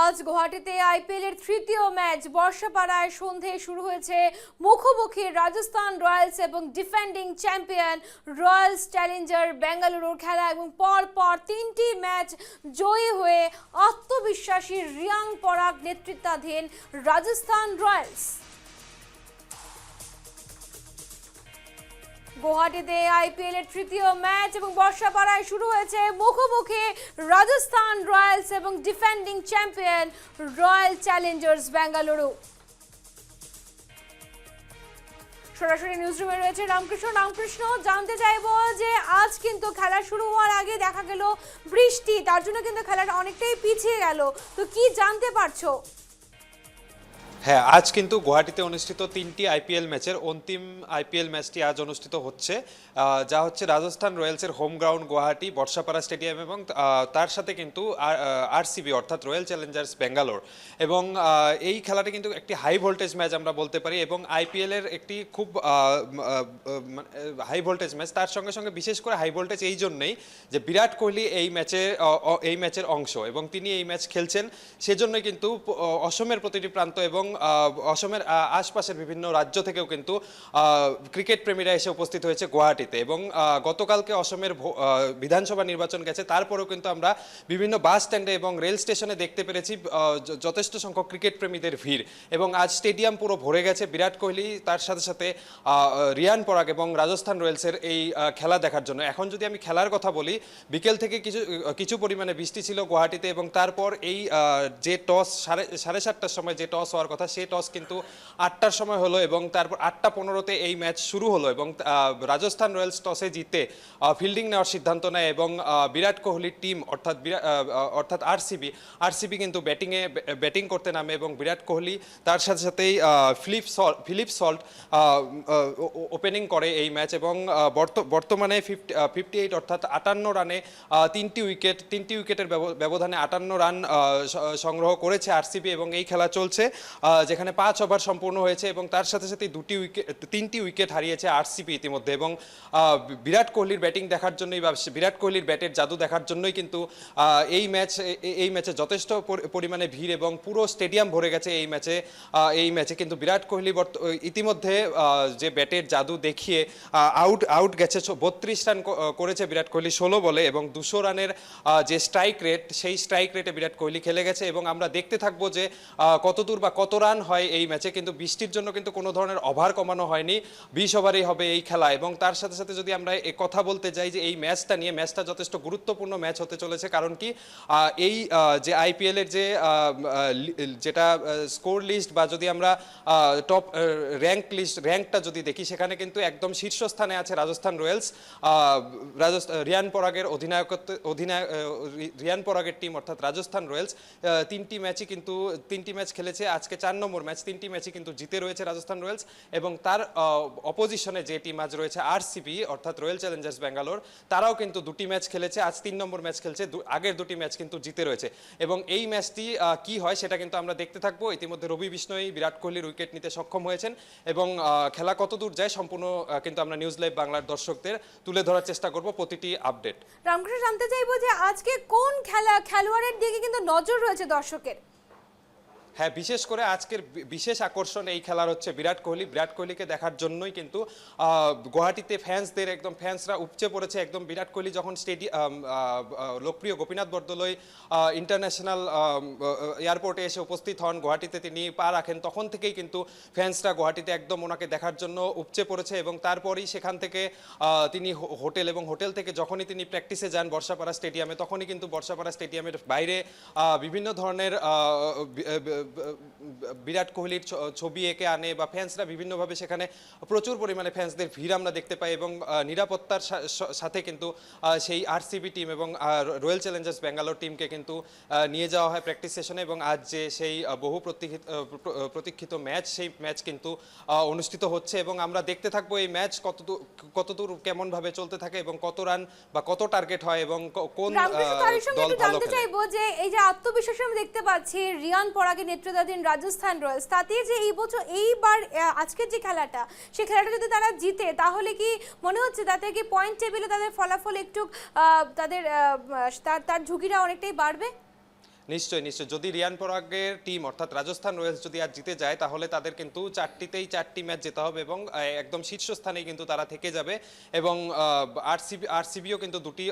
আজ গুয়াহাটিতে আইপিএল এর তৃতীয় ম্যাচ বর্ষাপাড়ায় সন্ধ্যায় শুরু হয়েছে মুখোমুখি রাজস্থান রয়্যালস এবং ডিফেন্ডিং চ্যাম্পিয়ন রয়্যালস চ্যালেঞ্জার বেঙ্গালুরুর খেলা এবং পরপর তিনটি ম্যাচ জয়ী হয়ে আত্মবিশ্বাসী রিয়াং পরাগ নেতৃত্বাধীন রাজস্থান রয়্যালস গুয়াহাটিতে আইপিএল এর তৃতীয় ম্যাচ এবং বর্ষাপাড়ায় শুরু হয়েছে মুখোমুখি রাজস্থান রয়্যালস এবং defending champion royal Challengers Bengaluru. সরাসরি নিউজরুমে রয়েছে রামকৃষ্ণ। জানতে চাইবো যে আজ কিন্তু খেলা শুরু হওয়ার আগে দেখা গেল বৃষ্টি, তার জন্য কিন্তু খেলাটা অনেকটাই পিছিয়ে গেল, তো কি জানতে পারছো? হ্যাঁ, আজ কিন্তু গুয়াহাটিতে অনুষ্ঠিত তিনটি আইপিএল ম্যাচের অন্তিম আইপিএল ম্যাচটি আজ অনুষ্ঠিত হচ্ছে, যা হচ্ছে রাজস্থান রয়্যালসের home ground Guwahati Barsapara stadium এবং তার সাথে কিন্তু আরসিবি অর্থাৎ রয়্যাল চ্যালেঞ্জার্স বেঙ্গালোর। এবং এই খেলাটি কিন্তু একটি হাই ভোল্টেজ ম্যাচ আমরা বলতে পারি এবং আইপিএলের একটি খুব হাই ভোল্টেজ ম্যাচ। তার সঙ্গে সঙ্গে বিশেষ করে হাই ভোল্টেজ এই জন্যই যে বিরাট কোহলি এই ম্যাচের অংশ এবং তিনি এই ম্যাচ খেলছেন, সেজন্যই কিন্তু অসমের প্রতিটি প্রান্ত এবং অসমের আশপাশের বিভিন্ন রাজ্য থেকেও কিন্তু ক্রিকেট প্রেমীরা এসে উপস্থিত হয়েছে গুয়াহাটিতে। এবং গতকালকে অসমের বিধানসভা নির্বাচন গেছে, তারপরেও কিন্তু আমরা বিভিন্ন বাস স্ট্যান্ডে এবং রেল স্টেশনে দেখতে পেরেছি যথেষ্ট সংখ্যক ক্রিকেট প্রেমীদের ভিড়। এবং আজ স্টেডিয়াম পুরো ভরে গেছে বিরাট কোহলি, তার সাথে সাথে রিয়ান পরাগ এবং রাজস্থান রয়্যালসের এই খেলা দেখার জন্য। এখন যদি আমি খেলার কথা বলি, বিকেল থেকে কিছু পরিমাণে বৃষ্টি ছিল গুয়াহাটিতে এবং তারপর এই যে টস সাড়ে সাতটার সময় যে টস হওয়ার কথা, সেই টস কিন্তু 8টার সময় হলো এবং তারপর 8টা 15-তে এই ম্যাচ শুরু হলো এবং রাজস্থান রয়্যালস টসে জিতে ফিল্ডিং নেওয়ার সিদ্ধান্ত নেয় এবং বিরাট কোহলির টিম অর্থাৎ আরসিবি কিন্তু ব্যাটিং করতে নামে এবং বিরাট কোহলি তার সাথে সাথেই ফিলিপ সল্ট ওপেনিং করে এই ম্যাচ। এবং বর্তমানে 58 অর্থাৎ 58 রানে তিনটি উইকেটের ব্যবধানে 58 রান সংগ্রহ করেছে আরসিবি এবং এই খেলা চলছে, যেখানে 5 ওভার সম্পূর্ণ হয়েছে এবং তার সাথে সাথে 3টি উইকেট হারিয়েছে আরসিবি ইতিমধ্যে। এবং বিরাট কোহলির ব্যাটিং দেখার জন্যই বা বিরাট কোহলির ব্যাটের জাদু দেখার জন্যই কিন্তু এই ম্যাচে যথেষ্ট পরিমাণে ভিড় এবং পুরো স্টেডিয়াম ভরে গেছে এই ম্যাচে কিন্তু বিরাট কোহলি ইতিমধ্যে যে ব্যাটের জাদু দেখিয়ে আউট গেছে। 32 রান করেছে বিরাট কোহলি 16 বলে এবং 200 রানের যে স্ট্রাইক রেট, সেই স্ট্রাইক রেটে বিরাট কোহলি খেলে গেছে। এবং আমরা দেখতে থাকবো যে কতদূর বা কত রান হয় এই ম্যাচে। কিন্তু বৃষ্টির জন্য কিন্তু কোনো ধরনের ওভার কমানো হয়নি, 20 ওভারেই হবে এই খেলা। এবং তার সাথে সাথে যদি আমরা কথা বলতে যাই যে এই ম্যাচটা যথেষ্ট গুরুত্বপূর্ণ ম্যাচ হতে চলেছে, কারণ কি এই যে আইপিএল এর যেটা স্কোর লিস্ট বা যদি আমরা টপ র্যাঙ্কটা যদি দেখি, সেখানে কিন্তু একদম শীর্ষস্থানে আছে রাজস্থান রয়্যালস। রিয়ান পরাগের টিম অর্থাৎ রাজস্থান রয়্যালস তিনটি ম্যাচ খেলেছে, আজকে 4 নম্বর ম্যাচ, 3টি ম্যাচই কিন্তু জিতে রয়েছে রাজস্থান রয়্যালস। এবং তার অপোজিশনে যে টিম আজ রয়েছে আরসিবি অর্থাৎ রয়্যাল চ্যালেঞ্জার্স বেঙ্গালোর, তারাও কিন্তু 2টি ম্যাচ খেলেছে, আজ 3 নম্বর ম্যাচ খেলছে, আগের 2টি ম্যাচ কিন্তু জিতে রয়েছে। এবং এই ম্যাচটি কি হয় সেটা কিন্তু আমরা দেখতে থাকবো। ইতিমধ্যে রবি বিষ্ণই বিরাট কোহলির উইকেট নিতে সক্ষম হয়েছেন এবং খেলা কত দূর যায় সম্পূর্ণ কিন্তু আমরা নিউজ লাইভ বাংলার দর্শকদের তুলে ধরার চেষ্টা করব প্রতিটি আপডেট। রামকৃষ্ণ, জানতে চাইবো যে আজকে কোন খেলোয়াড়ের দিকে কিন্তু নজর রয়েছে দর্শকের? হ্যাঁ, বিশেষ করে আজকের বিশেষ আকর্ষণ এই খেলার হচ্ছে বিরাট কোহলিকে দেখার জন্যই কিন্তু গুয়াহাটিতে ফ্যান্সরা উপচে পড়েছে একদম। বিরাট কোহলি যখন লোকপ্রিয় গোপীনাথ বরদলৈ ইন্টারন্যাশনাল এয়ারপোর্টে এসে উপস্থিত হন, গুয়াহাটিতে তিনি পা রাখেন, তখন থেকেই কিন্তু ফ্যান্সরা গুয়াহাটিতে একদম ওনাকে দেখার জন্য উপচে পড়েছে। এবং তারপরেই সেখান থেকে তিনি হোটেল থেকে যখনই তিনি প্র্যাকটিসে যান বর্ষাপাড়া স্টেডিয়ামে, তখনই কিন্তু বর্ষাপাড়া স্টেডিয়ামের বাইরে বিভিন্ন ধরনের বিরাট কোহলির ছবি এঁকে আনে বা ফ্যান্সরা বিভিন্নভাবে সেখানে প্রচুর পরিমাণে ফ্যান্সদের ভিড় আমরা দেখতে পাই। এবং নিরাপত্তার সাথে কিন্তু সেই আরসিবি টিম এবং রয়্যাল চ্যালেঞ্জার্স বেঙ্গালোর টিমকে কিন্তু নিয়ে যাওয়া হয় প্র্যাকটিস সেশনে। এবং আজ যে সেই বহু প্রতীক্ষিত ম্যাচ, সেই ম্যাচ কিন্তু অনুষ্ঠিত হচ্ছে এবং আমরা দেখতে থাকবো এই ম্যাচ কতদূর কেমনভাবে চলতে থাকে এবং কত রান বা কত টার্গেট হয় এবং কোন দল ভালো খেলে। চাইবো যে এই যে আত্মবিশ্বাস আমি দেখতে পাচ্ছি রিয়ান পরাগের নেতৃত্বাধীন রাজস্থান রয়্যালস, তাতে যে এইবার আজকের যে খেলাটা, সেই খেলাটা যদি তারা জিতে, তাহলে কি মনে হচ্ছে তাতে কি পয়েন্ট টেবিলে তাদের ফলাফল একটু তার ঝুঁকিটা অনেকটাই বাড়বে? নিশ্চয়ই নিশ্চয়ই, যদি রিয়ান পরাগের টিম অর্থাৎ রাজস্থান রয়্যালস যদি আজ জিতে যায় তাহলে তাদের কিন্তু 4টি ম্যাচ জেতা হবে এবং একদম শীর্ষস্থানে কিন্তু তারা থেকে যাবে এবং আরসিবিও কিন্তু 2টি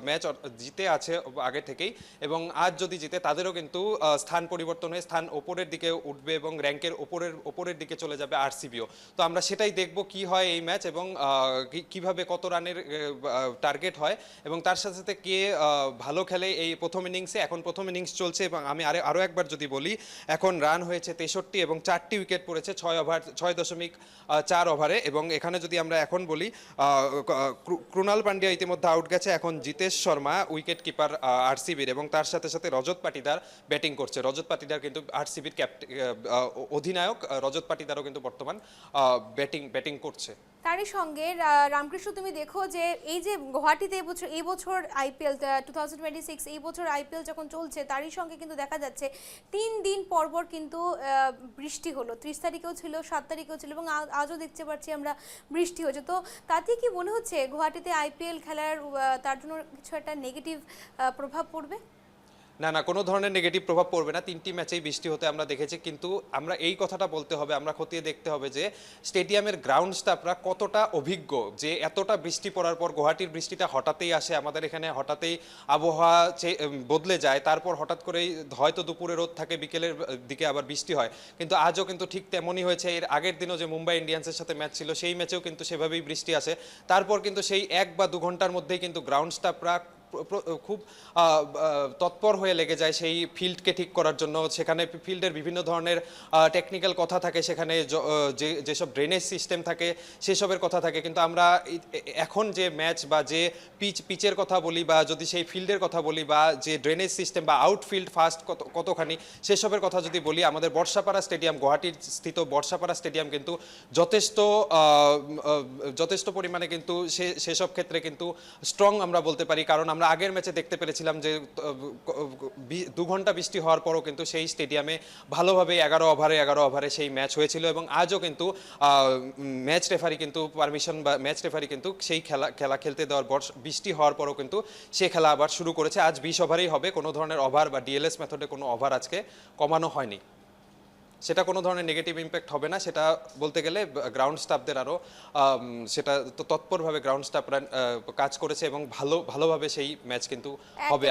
ম্যাচ জিতে আছে আগে থেকেই এবং আজ যদি জিতে তাদেরও কিন্তু স্থান পরিবর্তন হয়ে স্থান ওপরের দিকে উঠবে এবং র্যাঙ্কের ওপরের দিকে চলে যাবে আরসিবিও। তো আমরা সেটাই দেখব কি হয় এই ম্যাচ এবং কিভাবে কত রানের টার্গেট হয় এবং তার সাথে সাথে কে ভালো খেলে এই প্রথম ইনিংসে। এখন প্রথম ইনিংস চলছে এবং আমি আরও একবার যদি বলি, এখন রান হয়েছে 63 এবং 4টি উইকেট পড়েছে 6.4 ওভারে এবং এখানে যদি আমরা এখন বলি ক্রুনাল পান্ডিয়া ইতিমধ্যে আউট গেছে, এখন জিতেশ শর্মা উইকেট কিপার আরসিবির এবং তার সাথে সাথে রজত পাটিদার ব্যাটিং করছে। রজত পাটিদার কিন্তু আরসিবির অধিনায়ক, রজত পাটিদারও কিন্তু বর্তমান ব্যাটিং করছে। তারই সঙ্গে রামকৃষ্ণ, তুমি দেখো যে এই যে গুয়াহাটিতে এই বছর আইপিএল 2026 এই বছর আইপিএল যখন চলছে তারই সঙ্গে কিন্তু দেখা যাচ্ছে 3 দিন পরপর কিন্তু বৃষ্টি হলো। 30 তারিখেও ছিল, 7 তারিখেও ছিল এবং আজও দেখতে পাচ্ছি আমরা বৃষ্টি হচ্ছে। তো তাতে কি মনে হচ্ছে গুয়াহাটিতে আইপিএল খেলার তার জন্য কিছু একটা নেগেটিভ প্রভাব পড়বে? না না, কোনো ধরনের নেগেটিভ প্রভাব পড়বে না। 3টি ম্যাচেই বৃষ্টি হতে আমরা দেখেছি, কিন্তু আমরা এই কথাটা বলতে হবে, আমরা খতিয়ে দেখতে হবে যে স্টেডিয়ামের গ্রাউন্ড স্টাফরা কতটা অভিজ্ঞ যে এতটা বৃষ্টি পড়ার পর গুয়াহাটির বৃষ্টিটা হঠাৎই আসে, আমাদের এখানে হঠাৎই আবহাওয়া বদলে যায়, তারপর হঠাৎ করেই হয়তো দুপুরে রোদ থাকে, বিকেলের দিকে আবার বৃষ্টি হয়। কিন্তু আজও কিন্তু ঠিক তেমনই হয়েছে। এর আগের দিনও যে মুম্বাই ইন্ডিয়ান্সের সাথে ম্যাচ ছিল সেই ম্যাচেও কিন্তু সেভাবেই বৃষ্টি আসে। তারপর কিন্তু সেই 1 বা 2 ঘন্টার মধ্যেই কিন্তু গ্রাউন্ড স্টাফরা খুব তৎপর হয়ে লেগে যায় সেই ফিল্ডকে ঠিক করার জন্য। সেখানে ফিল্ডের বিভিন্ন ধরনের টেকনিক্যাল কথা থাকে, সেখানে যেসব ড্রেনেজ সিস্টেম থাকে সেসবের কথা থাকে। কিন্তু আমরা এখন যে ম্যাচ বা যে পিচের কথা বলি বা যদি সেই ফিল্ডের কথা বলি বা যে ড্রেনেজ সিস্টেম বা আউটফিল্ড ফাস্ট কতখানি সেসবের কথা যদি বলি, আমাদের বর্ষাপাড়া স্টেডিয়াম, গুয়াহাটির স্থিত বর্ষাপাড়া স্টেডিয়াম কিন্তু যথেষ্ট পরিমাণে কিন্তু সেসব ক্ষেত্রে কিন্তু স্ট্রং আমরা বলতে পারি। কারণ আমরা আগের ম্যাচে দেখতে পেরেছিলাম যে 2 ঘন্টা বৃষ্টি হওয়ার পরও কিন্তু সেই স্টেডিয়ামে ভালোভাবে 11 ওভারে সেই ম্যাচ হয়েছিল এবং আজও কিন্তু ম্যাচ রেফারি কিন্তু সেই খেলা খেলতে দেওয়ার বৃষ্টি হওয়ার পরও কিন্তু সেই খেলা আবার শুরু করেছে। আজ 20 ওভারেই হবে, কোনো ধরনের ওভার বা ডিএলএস মেথডে কোনো ওভার আজকে কমানো হয়নি। সেটা কোনো ধরনের নেগেটিভ ইম্প্যাক্ট হবে না, সেটা বলতে গেলে গ্রাউন্ড স্টাফদের আরও সেটা তৎপরভাবে গ্রাউন্ড স্টাফরা কাজ করেছে এবং ভালোভাবে সেই ম্যাচ কিন্তু হবে।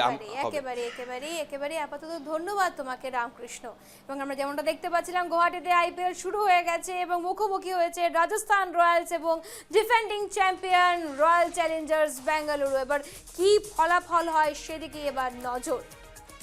একেবারে আপাতত ধন্যবাদ তোমাকে রামকৃষ্ণ। এবং আমরা যেমনটা দেখতে পাচ্ছিলাম গুয়াহাটিতে আইপিএল শুরু হয়ে গেছে এবং মুখোমুখি হয়েছে রাজস্থান রয়্যালস এবং defending champion royal Challengers Bengaluru. এবার কি ফলাফল হয় সেদিকে এবার নজর।